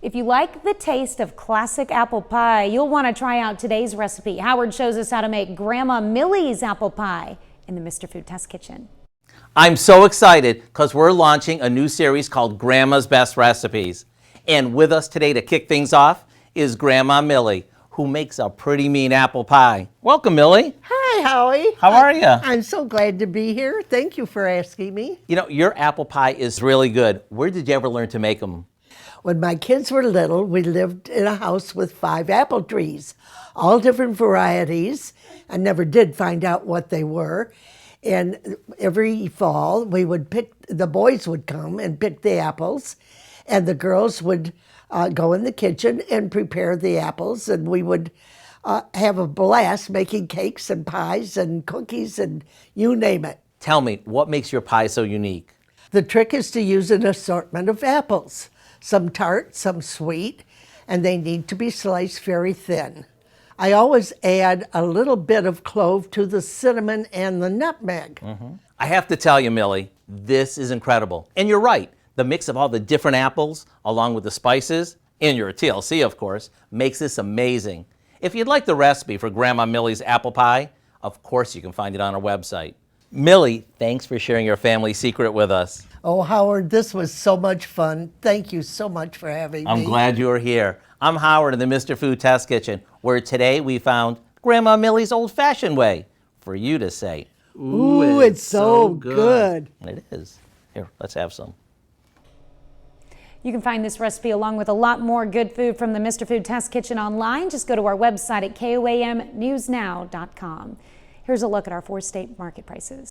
If you like the taste of classic apple pie, you'll want to try out today's recipe. Howard shows us how to make Grandma Millie's apple pie in the Mr. Food Test Kitchen. I'm so excited because we're launching a new series called Grandma's Best Recipes. And with us today to kick things off is Grandma Millie, who makes a pretty mean apple pie. Welcome, Millie. Hi, Howie. How are you? I'm so glad to be here. Thank you for asking me. You know, your apple pie is really good. Where did you ever learn to make them? When my kids were little, we lived in a house with 5 apple trees, all different varieties. I never did find out what they were. And every fall, the boys would come and pick the apples, and the girls would go in the kitchen and prepare the apples, and we would have a blast making cakes and pies and cookies and you name it. Tell me, what makes your pie so unique? The trick is to use an assortment of apples, some tart, some sweet, and they need to be sliced very thin. I always add a little bit of clove to the cinnamon and the nutmeg. I have to tell you, Millie, this is incredible. And you're right, the mix of all the different apples, along with the spices, and your TLC, of course, makes this amazing. If you'd like the recipe for Grandma Millie's apple pie, of course you can find it on our website. Millie, thanks for sharing your family secret with us. Oh, Howard, this was so much fun. Thank you so much for having me. I'm glad you're here. I'm Howard in the Mr. Food Test Kitchen, where today we found Grandma Millie's old-fashioned way for you to say, Ooh, it's so good. It is. Here, let's have some. You can find this recipe along with a lot more good food from the Mr. Food Test Kitchen online. Just go to our website at koamnewsnow.com. Here's a look at our 4-state market prices.